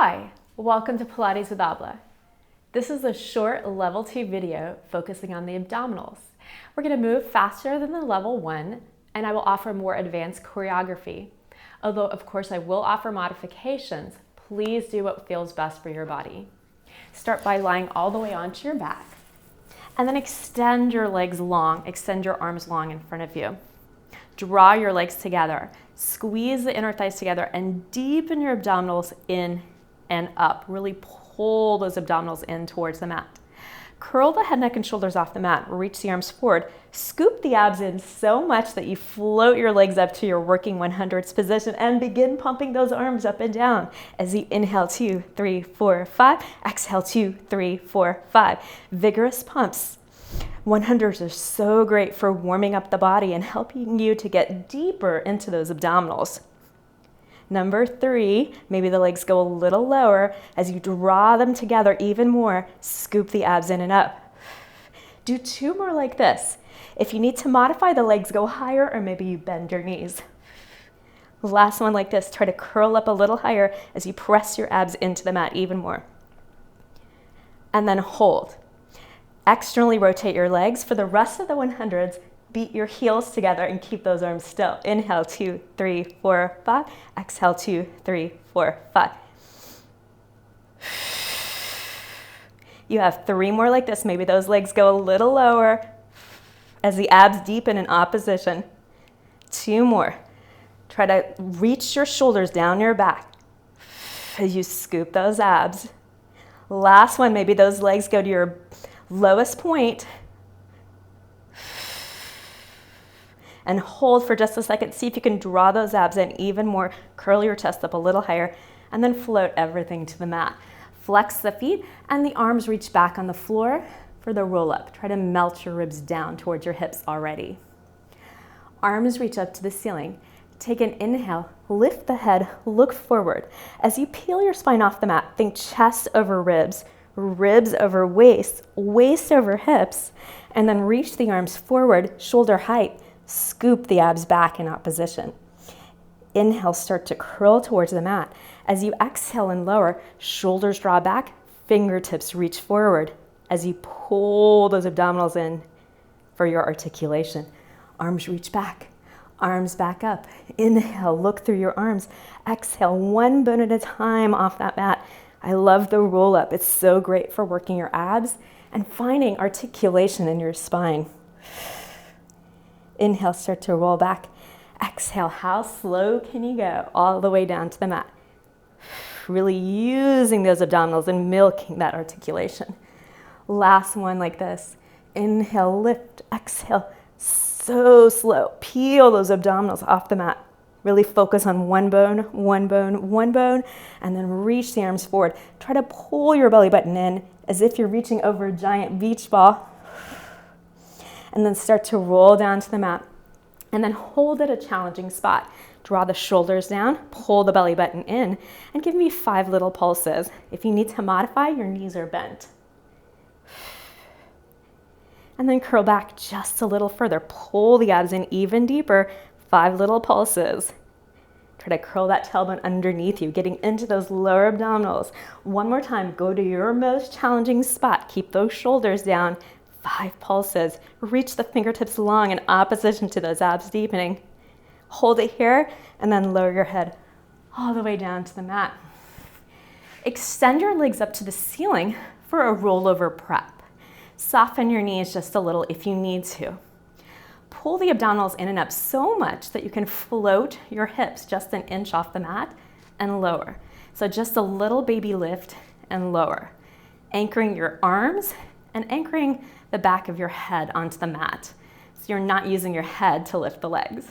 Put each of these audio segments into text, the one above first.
Hi, welcome to Pilates with Abla. This is a short level 2 video focusing on the abdominals. We're going to move faster than the level 1, and I will offer more advanced choreography. Although, of course, I will offer modifications, please do what feels best for your body. Start by lying all the way onto your back, and then extend your legs long, extend your arms long in front of you. Draw your legs together, squeeze the inner thighs together, and deepen your abdominals in and up. Really pull those abdominals in towards the mat. Curl the head, neck, and shoulders off the mat. Reach the arms forward. Scoop the abs in so much that you float your legs up to your working 100s position and begin pumping those arms up and down as you inhale 2, 3, 4, 5. Exhale 2, 3, 4, 5. Vigorous pumps. 100s are so great for warming up the body and helping you to get deeper into those abdominals. Number 3, maybe the legs go a little lower. As you draw them together even more, scoop the abs in and up. Do 2 more like this. If you need to modify, the legs go higher, or maybe you bend your knees. Last one like this. Try to curl up a little higher as you press your abs into the mat even more. And then hold. Externally rotate your legs. For the rest of the 100s, beat your heels together and keep those arms still. Inhale 2, 3, 4, 5. Exhale 2, 3, 4, 5. You have 3 more like this. Maybe those legs go a little lower as the abs deepen in opposition. 2 more. Try to reach your shoulders down your back as you scoop those abs. Last one, maybe those legs go to your lowest point. And hold for just a second. See if you can draw those abs in even more. Curl your chest up a little higher, and then float everything to the mat. Flex the feet, and the arms reach back on the floor for the roll up. Try to melt your ribs down towards your hips already. Arms reach up to the ceiling. Take an inhale, lift the head, look forward. As you peel your spine off the mat, think chest over ribs, ribs over waist, waist over hips, and then reach the arms forward, shoulder height. Scoop the abs back in opposition. Inhale, start to curl towards the mat. As you exhale and lower, shoulders draw back, fingertips reach forward. As you pull those abdominals in for your articulation. Arms reach back, arms back up. Inhale, look through your arms. Exhale, one bone at a time off that mat. I love the roll up. It's so great for working your abs and finding articulation in your spine. Inhale, start to roll back. Exhale, how slow can you go? All the way down to the mat. Really using those abdominals and milking that articulation. Last one like this. Inhale, lift, exhale. So slow. Peel those abdominals off the mat. Really focus on one bone, one bone, one bone, and then reach the arms forward. Try to pull your belly button in as if you're reaching over a giant beach ball. And then start to roll down to the mat. And then hold at a challenging spot. Draw the shoulders down, pull the belly button in, and give me 5 little pulses. If you need to modify, your knees are bent. And then curl back just a little further. Pull the abs in even deeper. 5 little pulses. Try to curl that tailbone underneath you, getting into those lower abdominals. One more time, go to your most challenging spot. Keep those shoulders down. 5 pulses. Reach the fingertips long in opposition to those abs deepening. Hold it here, and then lower your head all the way down to the mat. Extend your legs up to the ceiling for a rollover prep. Soften your knees just a little if you need to. Pull the abdominals in and up so much that you can float your hips just an inch off the mat and lower. So just a little baby lift and lower. Anchoring your arms and anchoring the back of your head onto the mat. So you're not using your head to lift the legs.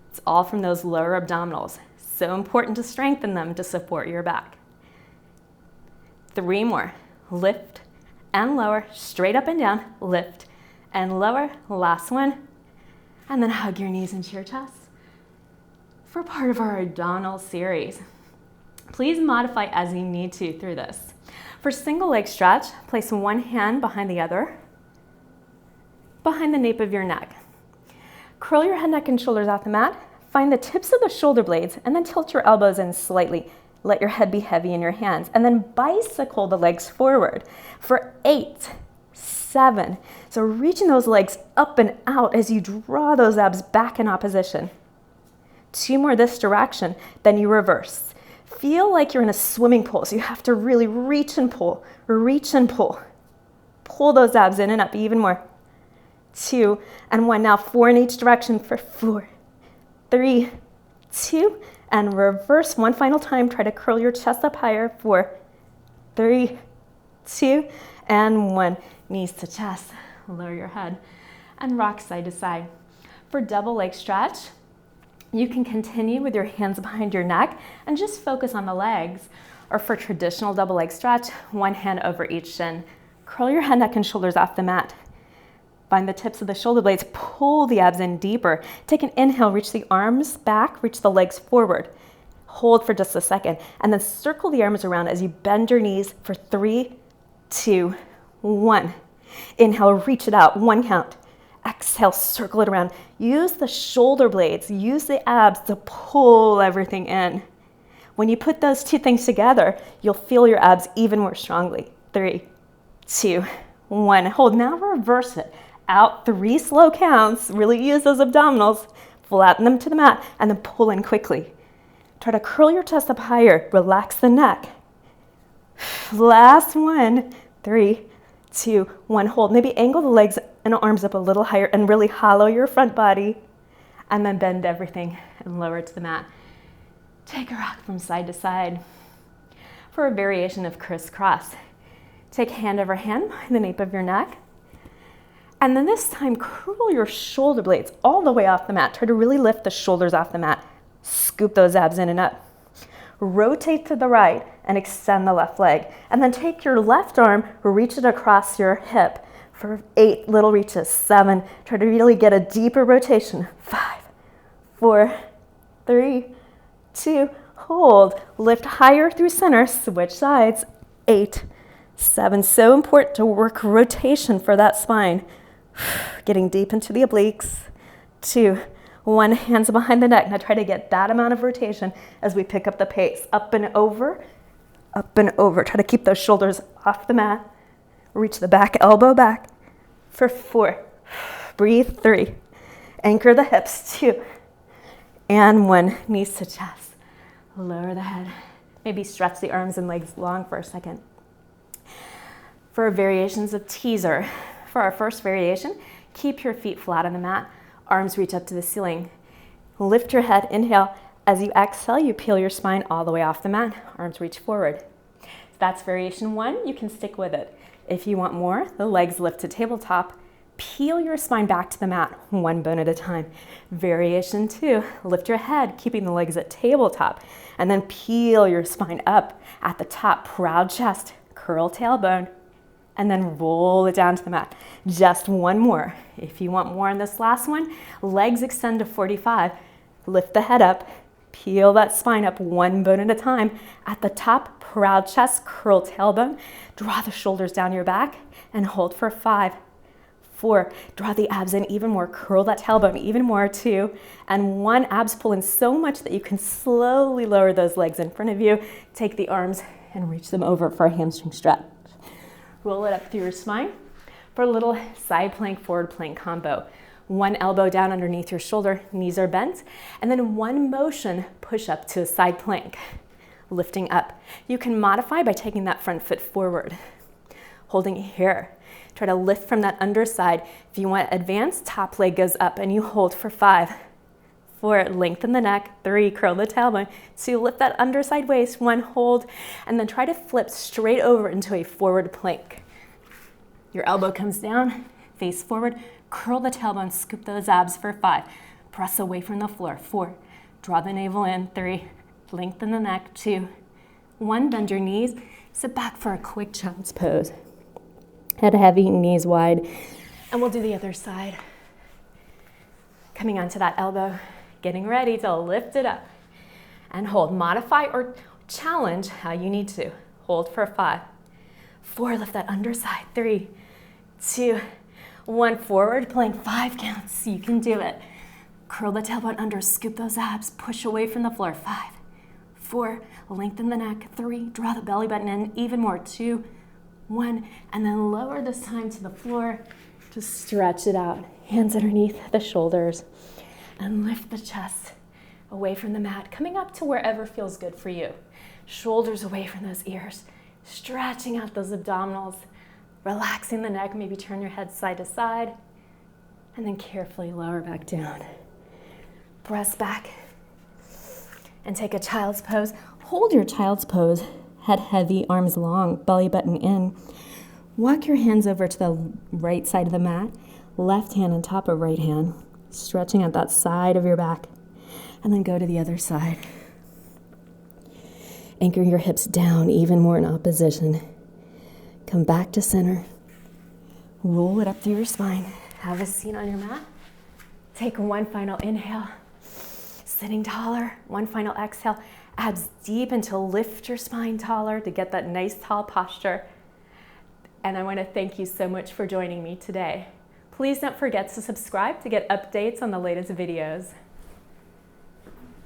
It's all from those lower abdominals. So important to strengthen them to support your back. 3 more. Lift and lower, straight up and down, lift and lower. Last one. And then hug your knees into your chest for part of our abdominal series. Please modify as you need to through this. For single leg stretch, place one hand behind the other, behind the nape of your neck. Curl your head, neck, and shoulders off the mat. Find the tips of the shoulder blades and then tilt your elbows in slightly. Let your head be heavy in your hands. And then bicycle the legs forward for 8, 7. So reaching those legs up and out as you draw those abs back in opposition. 2 more this direction, then you reverse. Feel like you're in a swimming pool, so you have to really reach and pull, reach and pull. Pull those abs in and up even more. 2 and 1. Now 4 in each direction for 4, 3, 2, and reverse one final time. Try to curl your chest up higher. 4, 3, 2, and 1. Knees to chest. Lower your head and rock side to side. For double leg stretch, you can continue with your hands behind your neck and just focus on the legs. Or for traditional double leg stretch, one hand over each shin. Curl your head, neck, and shoulders off the mat. Find the tips of the shoulder blades, pull the abs in deeper. Take an inhale, reach the arms back, reach the legs forward. Hold for just a second, and then circle the arms around as you bend your knees for 3, 2, 1. Inhale, reach it out, 1 count. Exhale, circle it around. Use the shoulder blades, use the abs to pull everything in. When you put those 2 things together, you'll feel your abs even more strongly. 3, 2, 1. Hold. Now reverse it. Out 3 slow counts. Really use those abdominals. Flatten them to the mat and then pull in quickly. Try to curl your chest up higher. Relax the neck. Last one. 3, 2, 1. Hold. Maybe angle the legs and arms up a little higher and really hollow your front body. And then bend everything and lower it to the mat. Take a rock from side to side. For a variation of Criss Cross, take hand over hand behind the nape of your neck. And then this time, curl your shoulder blades all the way off the mat. Try to really lift the shoulders off the mat. Scoop those abs in and up. Rotate to the right and extend the left leg. And then take your left arm, reach it across your hip for 8 little reaches. 7. Try to really get a deeper rotation. 5, 4, 3, 2. Hold. Lift higher through center. Switch sides. 8, 7. So important to work rotation for that spine. Getting deep into the obliques. 2, 1. Hands behind the neck. Now try to get that amount of rotation as we pick up the pace. Up and over. Up and over. Try to keep those shoulders off the mat. Reach the back elbow back for 4. Breathe. 3. Anchor the hips. 2 and 1. Knees to chest. Lower the head. Maybe stretch the arms and legs long for a second. For variations of teaser, for our first variation, keep your feet flat on the mat. Arms reach up to the ceiling. Lift your head. Inhale. As you exhale, you peel your spine all the way off the mat. Arms reach forward. That's variation 1. You can stick with it. If you want more, the legs lift to tabletop. Peel your spine back to the mat, 1 bone at a time. Variation 2, lift your head, keeping the legs at tabletop, and then peel your spine up at the top, proud chest, curl tailbone, and then roll it down to the mat. Just 1 more. If you want more on this last one, legs extend to 45. Lift the head up, peel that spine up 1 bone at a time. At the top, proud chest, curl tailbone. Draw the shoulders down your back and hold for 5, 4. Draw the abs in even more. Curl that tailbone even more. 2 and 1. Abs pull in so much that you can slowly lower those legs in front of you. Take the arms and reach them over for a hamstring stretch. Roll it up through your spine for a little side plank, forward plank combo. 1 elbow down underneath your shoulder, knees are bent, and then 1 motion, push up to a side plank, lifting up. You can modify by taking that front foot forward, holding it here. Try to lift from that underside. If you want advanced, top leg goes up and you hold for 5, 4, lengthen the neck. 3, curl the tailbone. 2, lift that underside waist. 1, hold, and then try to flip straight over into a forward plank. Your elbow comes down, face forward, curl the tailbone, scoop those abs for 5. Press away from the floor. 4, draw the navel in. 3, lengthen the neck. 2, 1, bend your knees. Sit back for a quick child's pose. Head heavy, knees wide, and we'll do the other side. Coming onto that elbow, getting ready to lift it up and hold. Modify or challenge how you need to. Hold for 5, 4, lift that underside. 3, 2, 1, forward plank. 5 counts. You can do it. Curl the tailbone under, scoop those abs, push away from the floor. 5, 4, lengthen the neck, 3, draw the belly button in, even more, 2, 1, and then lower this time to the floor. Just stretch it out, hands underneath the shoulders, and lift the chest away from the mat, coming up to wherever feels good for you. Shoulders away from those ears, stretching out those abdominals, relaxing the neck, maybe turn your head side to side, and then carefully lower back down. Press back and take a child's pose. Hold your child's pose, head heavy, arms long, belly button in. Walk your hands over to the right side of the mat, left hand on top of right hand, stretching out that side of your back, and then go to the other side. Anchor your hips down even more in opposition. Come back to center. Roll it up through your spine. Have a seat on your mat. Take one final inhale. Sitting taller. One final exhale. Abs deep until lift your spine taller to get that nice tall posture. And I want to thank you so much for joining me today. Please don't forget to subscribe to get updates on the latest videos.